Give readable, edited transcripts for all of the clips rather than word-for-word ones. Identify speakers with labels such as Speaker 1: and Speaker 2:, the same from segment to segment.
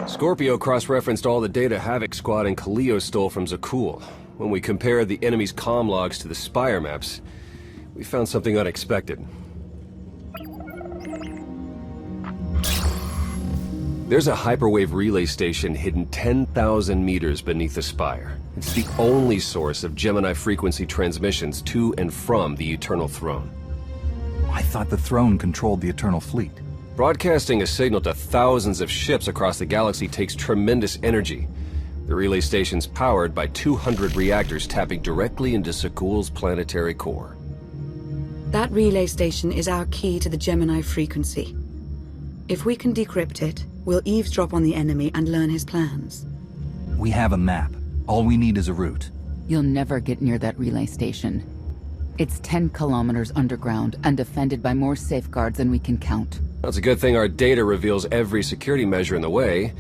Speaker 1: Scorpio cross-referenced all the data Havoc Squad and Kaleo stole from Zakul. When we compared the enemy's comm logs to the Spire maps, we found something unexpected. There's a hyperwave relay station hidden 10,000 meters beneath the Spire. It's the only source of Gemini frequency transmissions to and from the Eternal Throne.
Speaker 2: I thought the Throne controlled the Eternal Fleet.
Speaker 1: Broadcasting a signal to thousands of ships across the galaxy takes tremendous energy. The relay station's powered by 200 reactors tapping directly into Zakul's planetary core.
Speaker 3: That relay station is our key to the Gemini frequency. If we can decrypt it, we'll eavesdrop on the enemy and learn his plans.
Speaker 2: We have a map. All we need is a route.
Speaker 4: You'll never get near that relay station. It's 10 kilometers underground and defended by more safeguards than we can count.
Speaker 1: It's a good thing our data reveals every security measure in the way,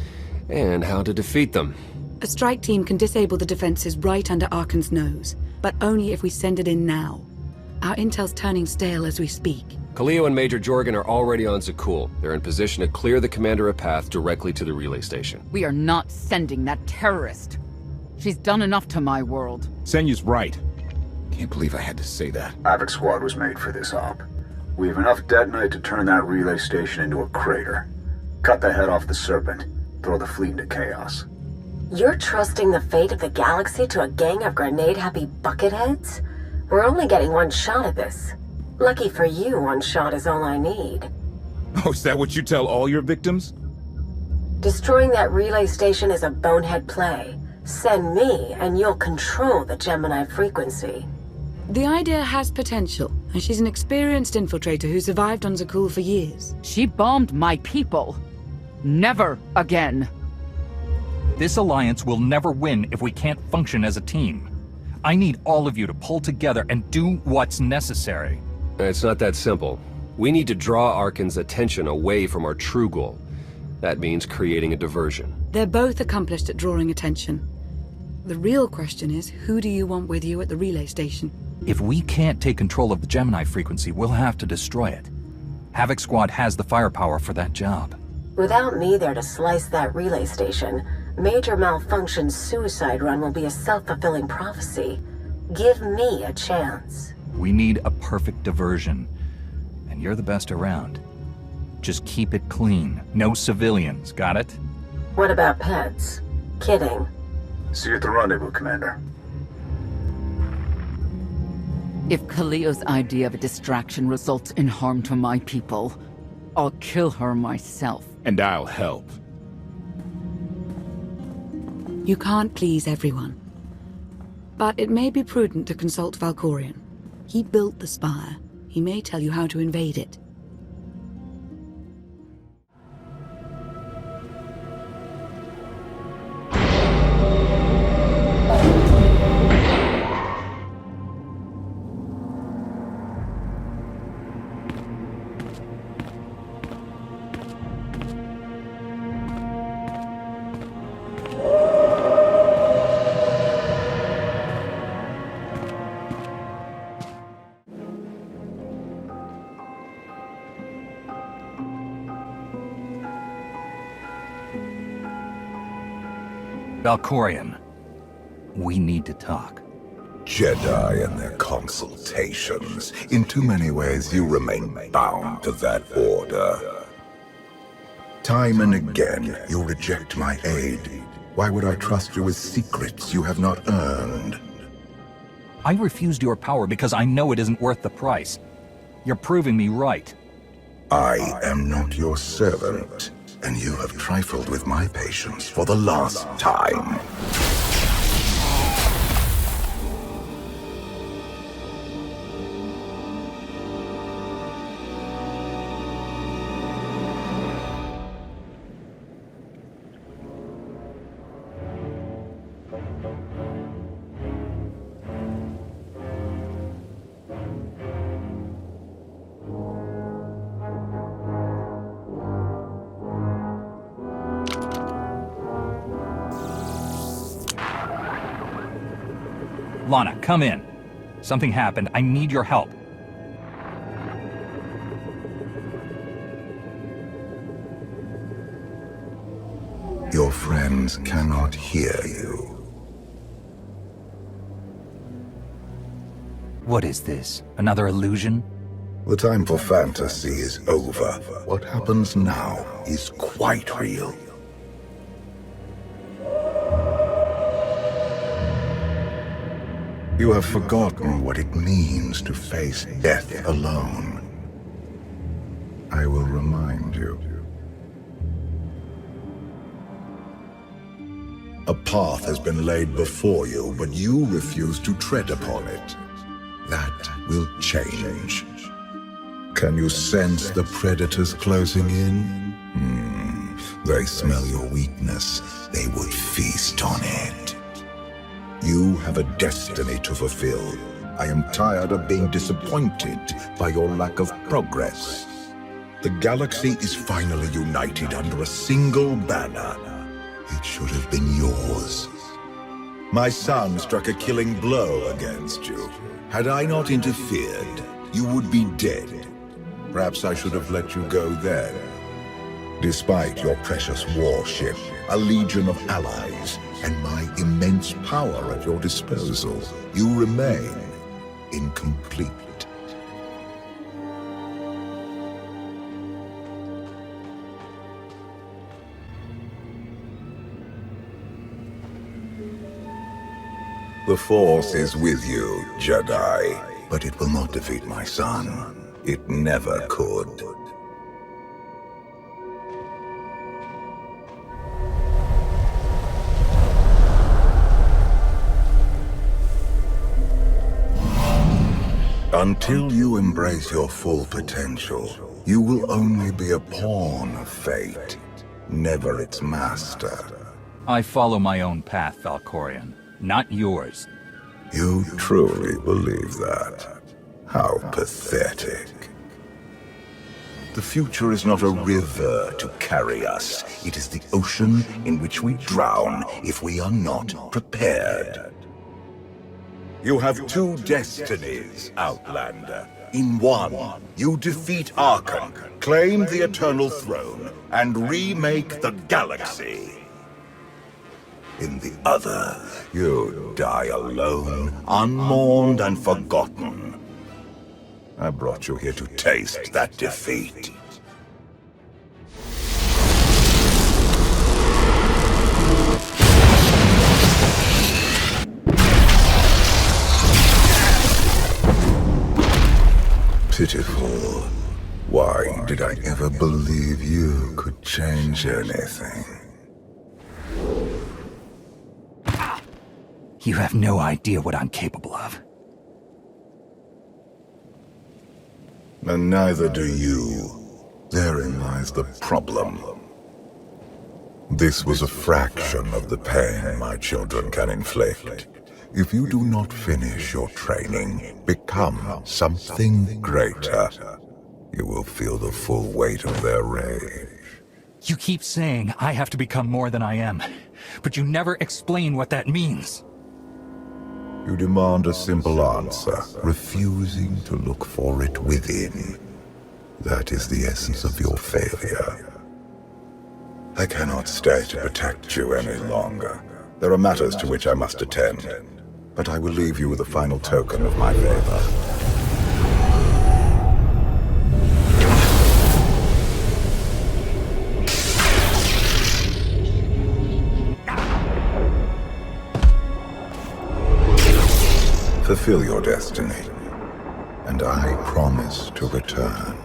Speaker 1: and how to defeat them.
Speaker 3: A strike team can disable the defenses right under Arkan's nose, but only if we send it in now. Our intel's turning stale as we speak.
Speaker 1: Kaleo and Major Jorgen are already on Zakul. They're in position to clear the commander a path directly to the relay station.
Speaker 4: We are not sending that terrorist. She's done enough to my world.
Speaker 5: Senyu's right.
Speaker 6: Can't believe I had to say that.
Speaker 7: Havoc Squad was made for this op. We have enough detonite to turn that relay station into a crater. Cut the head off the Serpent. Throw the fleet into chaos.
Speaker 8: You're trusting the fate of the galaxy to a gang of grenade-happy bucketheads? We're only getting one shot at this. Lucky for you, one shot is all I need.
Speaker 5: Oh, is that what you tell all your victims?
Speaker 8: Destroying that relay station is a bonehead play. Send me, and you'll control the Gemini frequency.
Speaker 3: The idea has potential, and she's an experienced infiltrator who survived on Zakul for years.
Speaker 4: She bombed my people. Never again.
Speaker 2: This alliance will never win if we can't function as a team. I need all of you to pull together and do what's necessary.
Speaker 1: It's not that simple. We need to draw Arkan's attention away from our true goal. That means creating a diversion.
Speaker 3: They're both accomplished at drawing attention. The real question is, who do you want with you at the relay station?
Speaker 2: If we can't take control of the Gemini frequency, we'll have to destroy it. Havoc Squad has the firepower for that job.
Speaker 8: Without me there to slice that relay station, Major Malfunction's suicide run will be a self-fulfilling prophecy. Give me a chance.
Speaker 2: We need a perfect diversion, and you're the best around. Just keep it clean. No civilians, got it?
Speaker 8: What about pets? Kidding.
Speaker 7: See you at the rendezvous, Commander.
Speaker 4: If Kaleo's idea of a distraction results in harm to my people, I'll kill her myself.
Speaker 5: And I'll help.
Speaker 3: You can't please everyone. But it may be prudent to consult Valkorion. He built the Spire. He may tell you how to invade it.
Speaker 2: Valkorion, we need to talk.
Speaker 9: Jedi and their consultations. In too many ways, you remain bound to that order. Time and again, you reject my aid. Why would I trust you with secrets you have not earned?
Speaker 2: I refused your power because I know it isn't worth the price. You're proving me right.
Speaker 9: I am not your servant, and you have trifled with my patience for the last time.
Speaker 2: Lana, come in. Something happened. I need your help.
Speaker 9: friends cannot hear you.
Speaker 2: What is this? Another illusion?
Speaker 9: The time for fantasy is over. What happens now is quite real. You have forgotten what it means to face death alone. I will remind you. A path has been laid before you, but you refuse to tread upon it. That will change. Can you sense the predators closing in? They smell your weakness. They would feast on it. You have a destiny to fulfill. I am tired of being disappointed by your lack of progress. The galaxy is finally united under a single banner. It should have been yours. My son struck a killing blow against you. Had I not interfered, you would be dead. Perhaps I should have let you go then. Despite your precious warship, a legion of allies, and my immense power at your disposal, you remain incomplete. The Force is with you, Jedi, but it will not defeat my son. It never could. Until you embrace your full potential, you will only be a pawn of fate, never its master.
Speaker 2: I follow my own path, Valkorion, not yours.
Speaker 9: You truly believe that? How pathetic. The future is not a river to carry us. It is the ocean in which we drown if we are not prepared. You have two destinies, Outlander. In one, you defeat Arkham, claim the Eternal Throne, and remake the galaxy. In the other, you die alone, unmourned and forgotten. I brought you here to taste that defeat. Pitiful. Why did I ever believe you could change anything?
Speaker 2: You have no idea what I'm capable of.
Speaker 9: And neither do you. Therein lies the problem. This was a fraction of the pain my children can inflict. If you do not finish your training, become something greater, you will feel the full weight of their rage.
Speaker 2: You keep saying I have to become more than I am, but you never explain what that means.
Speaker 9: You demand a simple answer, refusing to look for it within. That is the essence of your failure. I cannot stay to protect you any longer. There are matters to which I must attend, but I will leave you with a final token of my favor. Fulfill your destiny, and I promise to return.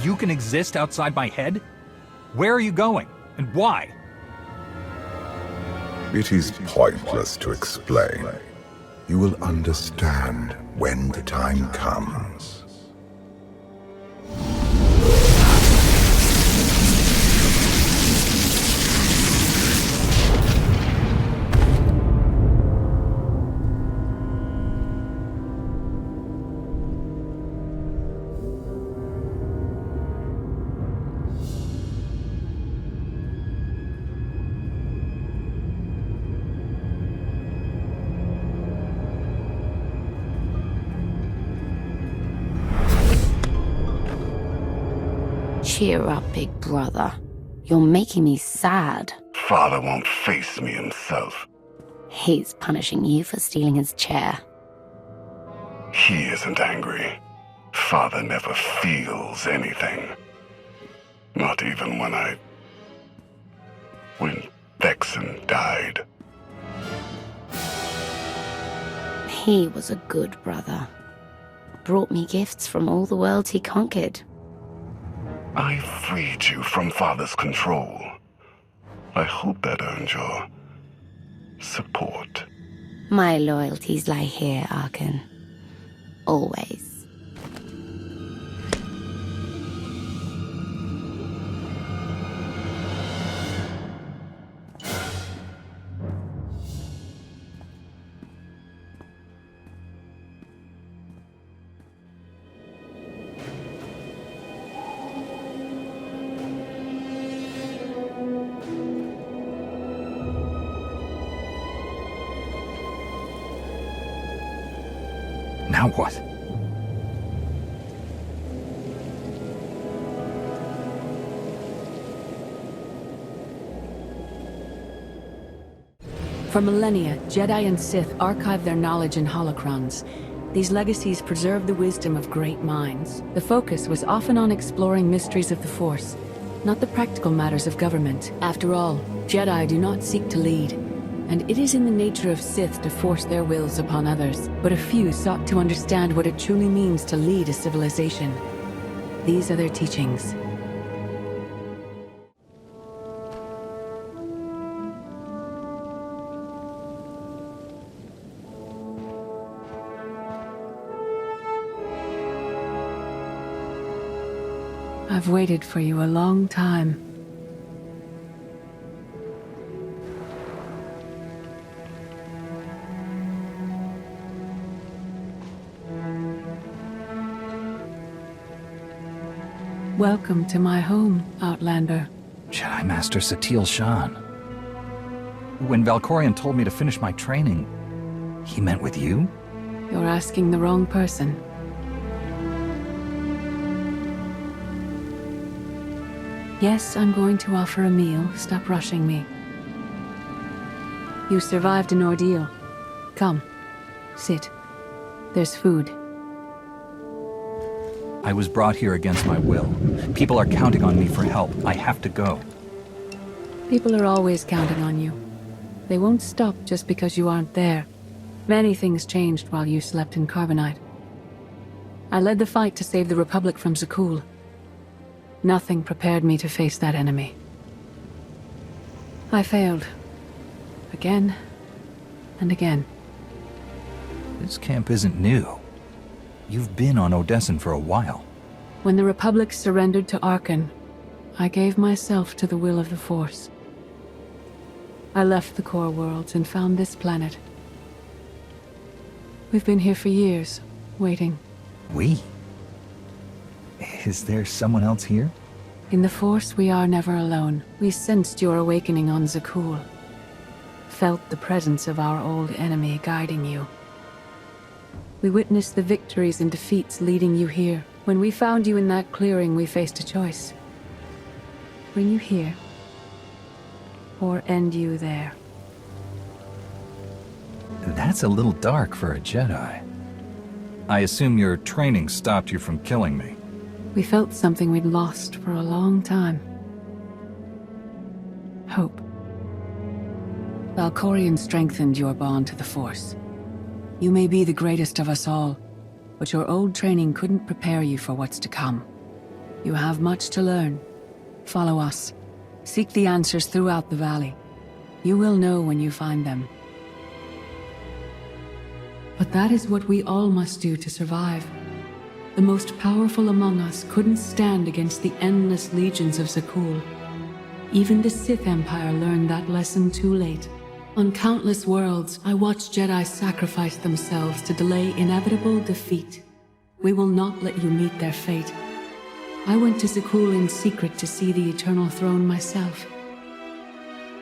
Speaker 2: You can exist outside my head? Where are you going, and why?
Speaker 9: It is pointless to explain. You will understand when the time comes.
Speaker 8: Cheer up, big brother. You're making me sad.
Speaker 10: Father won't face me himself.
Speaker 8: He's punishing you for stealing his chair.
Speaker 10: He isn't angry. Father never feels anything. Not even when Vexen died.
Speaker 8: He was a good brother. Brought me gifts from all the worlds he conquered.
Speaker 10: I freed you from Father's control. I hope that earned your support.
Speaker 8: My loyalties lie here, Arkan. Always.
Speaker 2: Now what?
Speaker 3: For millennia, Jedi and Sith archived their knowledge in holocrons. These legacies preserved the wisdom of great minds. The focus was often on exploring mysteries of the Force, not the practical matters of government. After all, Jedi do not seek to lead, and it is in the nature of Sith to force their wills upon others. But a few sought to understand what it truly means to lead a civilization. These are their teachings. I've waited for you a long time. Welcome to my home, Outlander.
Speaker 2: Jedi Master Satele Shan. When Valkorion told me to finish my training, he meant with you?
Speaker 3: You're asking the wrong person. Yes, I'm going to offer a meal. Stop rushing me. You survived an ordeal. Come, sit. There's food.
Speaker 2: I was brought here against my will. People are counting on me for help. I have to go.
Speaker 3: People are always counting on you. They won't stop just because you aren't there. Many things changed while you slept in Carbonite. I led the fight to save the Republic from Zakul. Nothing prepared me to face that enemy. I failed. Again and again.
Speaker 2: This camp isn't new. You've been on Odessen for a while.
Speaker 3: When the Republic surrendered to Arkan, I gave myself to the will of the Force. I left the core worlds and found this planet. We've been here for years, waiting.
Speaker 2: We? Is there someone else here?
Speaker 3: In the Force, we are never alone. We sensed your awakening on Zakul. Felt the presence of our old enemy guiding you. We witnessed the victories and defeats leading you here. When we found you in that clearing, we faced a choice. Bring you here, or end you there.
Speaker 2: That's a little dark for a Jedi. I assume your training stopped you from killing me.
Speaker 3: We felt something we'd lost for a long time. Hope. Valkorion strengthened your bond to the Force. You may be the greatest of us all, but your old training couldn't prepare you for what's to come. You have much to learn. Follow us. Seek the answers throughout the valley. You will know when you find them. But that is what we all must do to survive. The most powerful among us couldn't stand against the endless legions of Zakul. Even the Sith Empire learned that lesson too late. On countless worlds, I watched Jedi sacrifice themselves to delay inevitable defeat. We will not let you meet their fate. I went to Zakul in secret to see the Eternal Throne myself.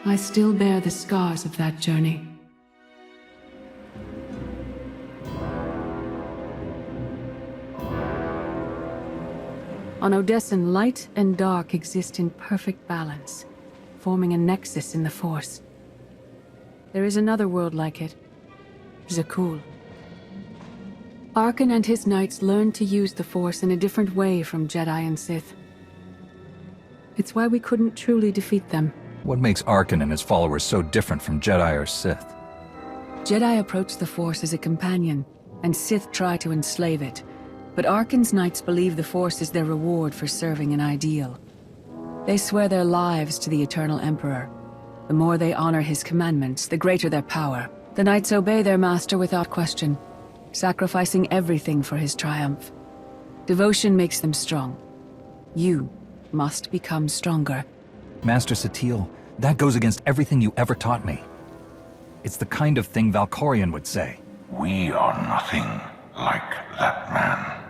Speaker 3: I still bear the scars of that journey. On Odessen, light and dark exist in perfect balance, forming a nexus in the Force. There is another world like it, Zakuul. Arkan and his knights learned to use the Force in a different way from Jedi and Sith. It's why we couldn't truly defeat them.
Speaker 2: What makes Arkan and his followers so different from Jedi or Sith?
Speaker 3: Jedi approach the Force as a companion, and Sith try to enslave it. But Arkan's knights believe the Force is their reward for serving an ideal. They swear their lives to the Eternal Emperor. The more they honor his commandments, the greater their power. The knights obey their master without question, sacrificing everything for his triumph. Devotion makes them strong. You must become stronger.
Speaker 2: Master Satele, that goes against everything you ever taught me. It's the kind of thing Valkorion would say.
Speaker 10: We are nothing like that man.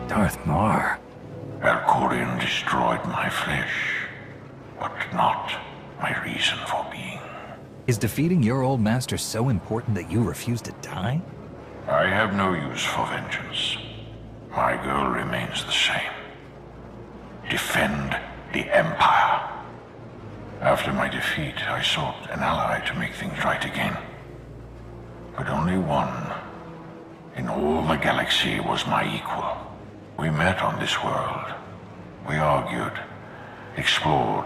Speaker 2: Darth Mar.
Speaker 10: Valkorion destroyed my flesh, but not my reason for being.
Speaker 2: Is defeating your old master so important that you refuse to die?
Speaker 10: I have no use for vengeance. My goal remains the same. Defend the Empire. After my defeat, I sought an ally to make things right again. But only one in all the galaxy was my equal. We met on this world. We argued, explored,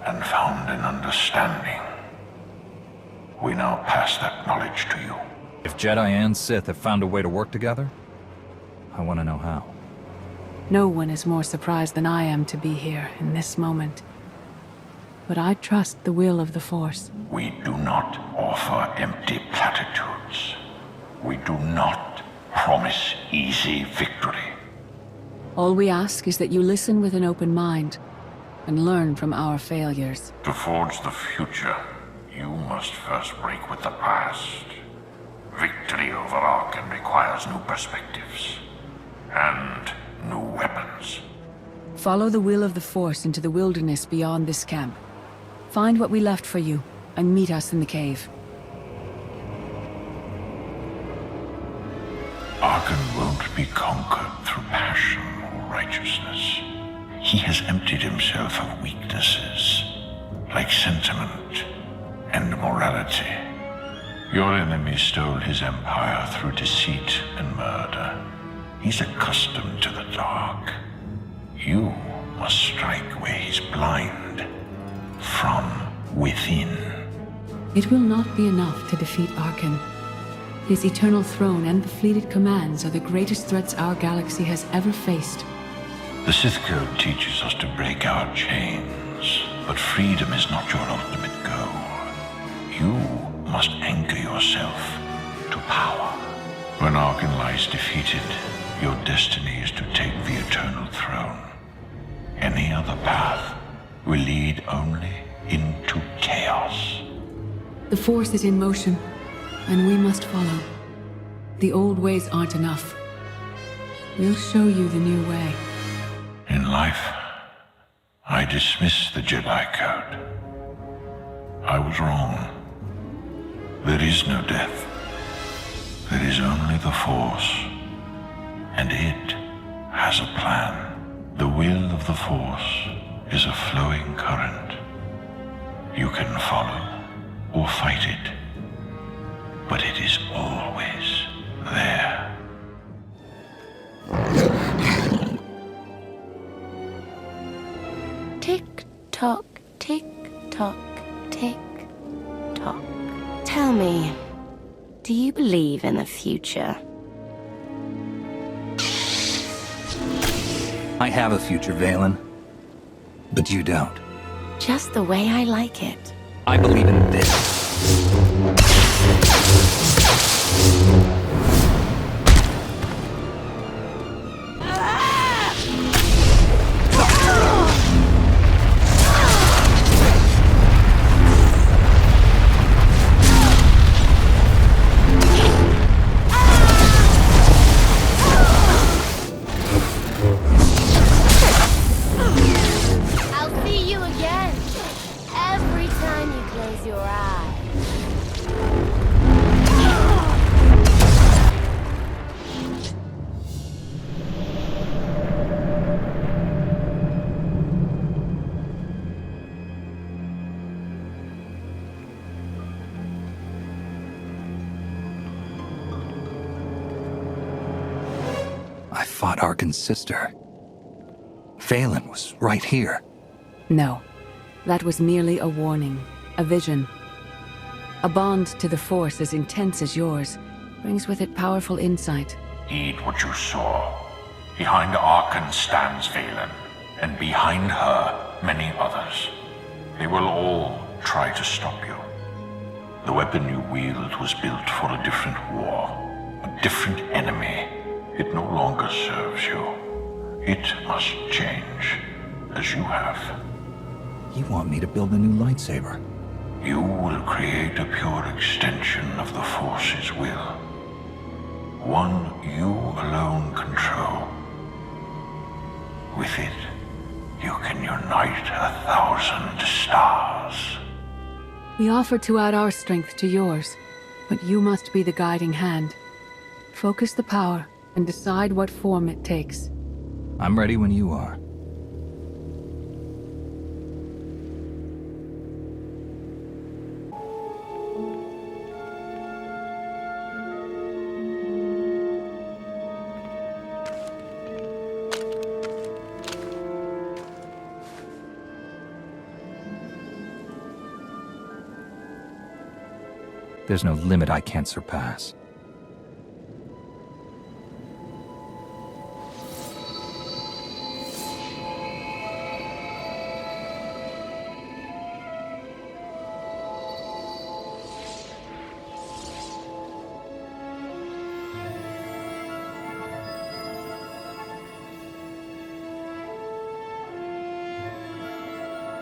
Speaker 10: and found an understanding. We now pass that knowledge to you.
Speaker 2: If Jedi and Sith have found a way to work together, I want to know how.
Speaker 3: No one is more surprised than I am to be here in this moment. But I trust the will of the Force.
Speaker 10: We do not offer empty platitudes. We do not promise easy victory.
Speaker 3: All we ask is that you listen with an open mind and learn from our failures.
Speaker 10: To forge the future, you must first break with the past. Victory over Arkan requires new perspectives and new weapons.
Speaker 3: Follow the will of the Force into the wilderness beyond this camp. Find what we left for you and meet us in the cave.
Speaker 10: Arkan won't be conquered through passion or righteousness. He has emptied himself of weaknesses, like sentiment and morality. Your enemy stole his empire through deceit and murder. He's accustomed to the dark. You must strike where he's blind, from within.
Speaker 3: It will not be enough to defeat Arkan. His eternal throne and the fleeted commands are the greatest threats our galaxy has ever faced.
Speaker 10: The Sith Code teaches us to break our chains, but freedom is not your ultimate goal. You must anchor yourself to power. When Arkan lies defeated, your destiny is to take the eternal throne. Any other path will lead only into chaos.
Speaker 3: The Force is in motion, and we must follow. The old ways aren't enough. We'll show you the new way.
Speaker 10: In life, I dismiss the Jedi Code. I was wrong. There is no death. There is only the Force, and it has a plan. The will of the Force is a flowing current. You can follow or fight it, but it is always there.
Speaker 11: Tick-tock, tick-tock, tick-tock. Tell me, do you believe in the future?
Speaker 2: I have a future, Valen. But you don't.
Speaker 11: Just the way I like it.
Speaker 2: I believe in this.
Speaker 11: I'll see you again. Every time you close your eyes.
Speaker 2: Arkan's sister. Valen was right here.
Speaker 3: No, that was merely a warning, a vision. A bond to the Force as intense as yours brings with it powerful insight.
Speaker 10: Heed what you saw. Behind Arkan stands Valen, and behind her, many others. They will all try to stop you. The weapon you wield was built for a different war, a different enemy. It no longer serves you. It must change, as you have.
Speaker 2: You want me to build a new lightsaber?
Speaker 10: You will create a pure extension of the Force's will. One you alone control. With it, you can unite 1,000 stars.
Speaker 3: We offer to add our strength to yours, but you must be the guiding hand. Focus the power and decide what form it takes.
Speaker 2: I'm ready when you are. There's no limit I can't surpass.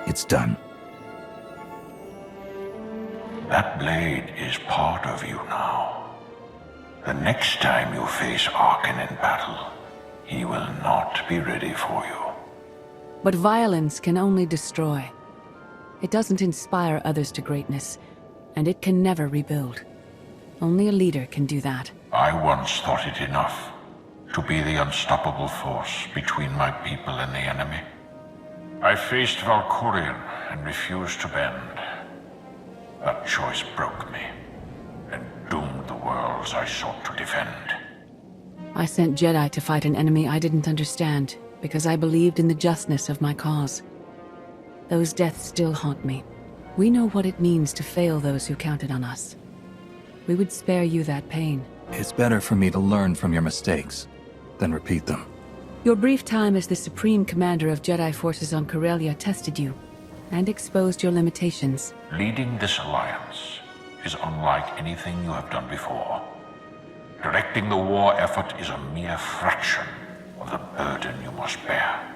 Speaker 2: It's done.
Speaker 10: That blade is part of you now. The next time you face Arkan in battle, he will not be ready for you.
Speaker 3: But violence can only destroy. It doesn't inspire others to greatness, and it can never rebuild. Only a leader can do that.
Speaker 10: I once thought it enough to be the unstoppable force between my people and the enemy. I faced Valkyrian and refused to bend. That choice broke me and doomed the worlds I sought to defend.
Speaker 3: I sent Jedi to fight an enemy I didn't understand because I believed in the justness of my cause. Those deaths still haunt me. We know what it means to fail those who counted on us. We would spare you that pain.
Speaker 2: It's better for me to learn from your mistakes than repeat them.
Speaker 3: Your brief time as the Supreme Commander of Jedi forces on Corellia tested you and exposed your limitations.
Speaker 10: Leading this alliance is unlike anything you have done before. Directing the war effort is a mere fraction of the burden you must bear.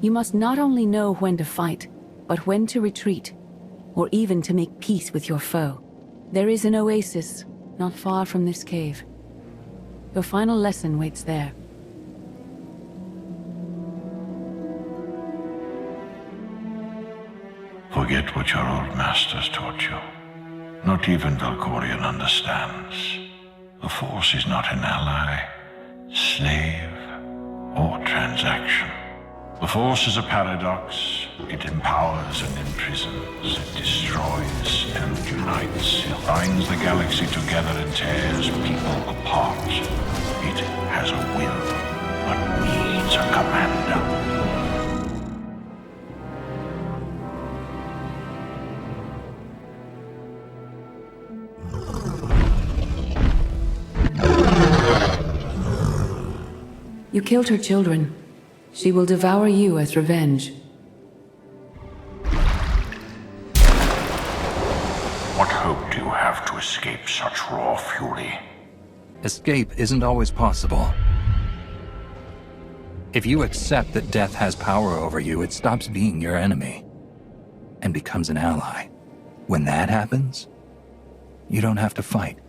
Speaker 3: You must not only know when to fight, but when to retreat, or even to make peace with your foe. There is an oasis not far from this cave. Your final lesson waits there.
Speaker 10: Forget what your old masters taught you. Not even Valkyrian understands. The Force is not an ally, slave, or transaction. The Force is a paradox. It empowers and imprisons. It destroys and unites. It binds the galaxy together and tears people apart. It has a will, but needs a commander.
Speaker 3: You killed her children. She will devour you as revenge.
Speaker 10: What hope do you have to escape such raw fury?
Speaker 2: Escape isn't always possible. If you accept that death has power over you, it stops being your enemy and becomes an ally. When that happens, you don't have to fight.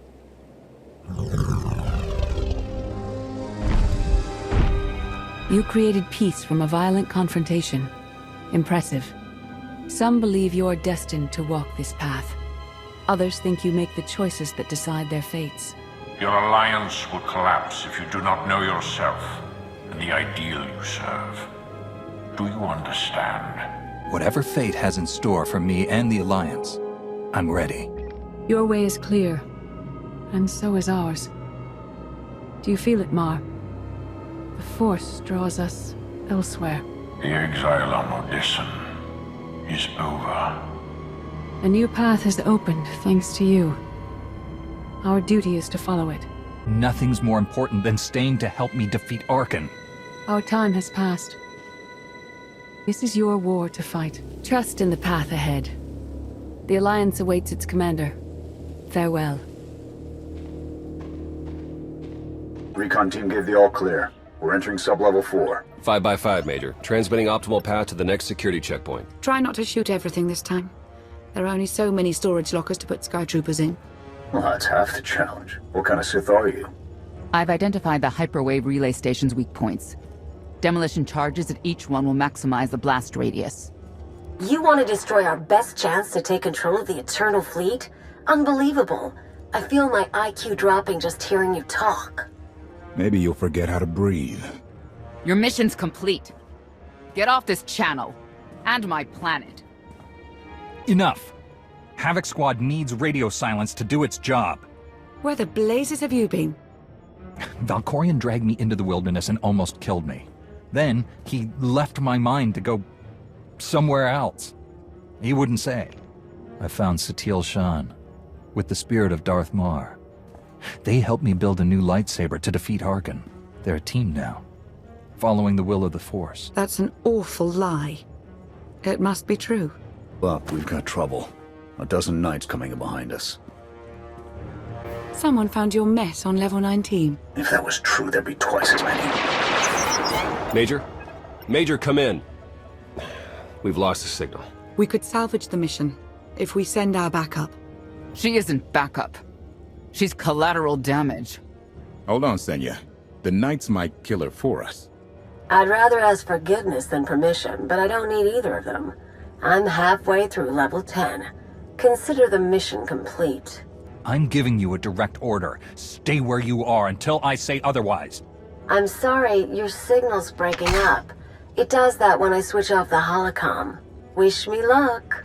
Speaker 3: You created peace from a violent confrontation. Impressive. Some believe you're destined to walk this path. Others think you make the choices that decide their fates.
Speaker 10: Your alliance will collapse if you do not know yourself and the ideal you serve. Do you understand?
Speaker 2: Whatever fate has in store for me and the Alliance, I'm ready.
Speaker 3: Your way is clear, and so is ours. Do you feel it, Mar? The Force draws us elsewhere.
Speaker 10: The exile on Odysseum is over.
Speaker 3: A new path has opened, thanks to you. Our duty is to follow it.
Speaker 2: Nothing's more important than staying to help me defeat Arkan.
Speaker 3: Our time has passed. This is your war to fight. Trust in the path ahead. The Alliance awaits its commander. Farewell.
Speaker 7: Recon team gave the all clear. We're entering sub-level 4.
Speaker 1: 5 by 5, Major. Transmitting optimal path to the next security checkpoint.
Speaker 12: Try not to shoot everything this time. There are only so many storage lockers to put Sky Troopers in.
Speaker 7: Well, that's half the challenge. What kind of Sith are you?
Speaker 4: I've identified the hyperwave relay station's weak points. Demolition charges at each one will maximize the blast radius.
Speaker 8: You want to destroy our best chance to take control of the Eternal Fleet? Unbelievable. I feel my IQ dropping just hearing you talk.
Speaker 5: Maybe you'll forget how to breathe.
Speaker 4: Your mission's complete. Get off this channel. And my planet.
Speaker 2: Enough! Havoc Squad needs radio silence to do its job.
Speaker 12: Where the blazes have you been?
Speaker 2: Valkorion dragged me into the wilderness and almost killed me. Then, he left my mind to go somewhere else. He wouldn't say. I found Satil Shan, with the spirit of Darth Mar. They helped me build a new lightsaber to defeat Arkan. They're a team now, following the will of the Force.
Speaker 12: That's an awful lie. It must be true.
Speaker 13: Look, we've got trouble. A dozen knights coming behind us.
Speaker 12: Someone found your mess on level 19.
Speaker 7: If that was true, there'd be twice as many.
Speaker 1: Major? Major, come in. We've lost the signal.
Speaker 12: We could salvage the mission if we send our backup.
Speaker 4: She isn't backup. She's collateral damage.
Speaker 5: Hold on, Senya. The knights might kill her for us.
Speaker 8: I'd rather ask forgiveness than permission, but I don't need either of them. I'm halfway through level 10. Consider the mission complete.
Speaker 2: I'm giving you a direct order. Stay where you are until I say otherwise.
Speaker 8: I'm sorry, your signal's breaking up. It does that when I switch off the holocom. Wish me luck.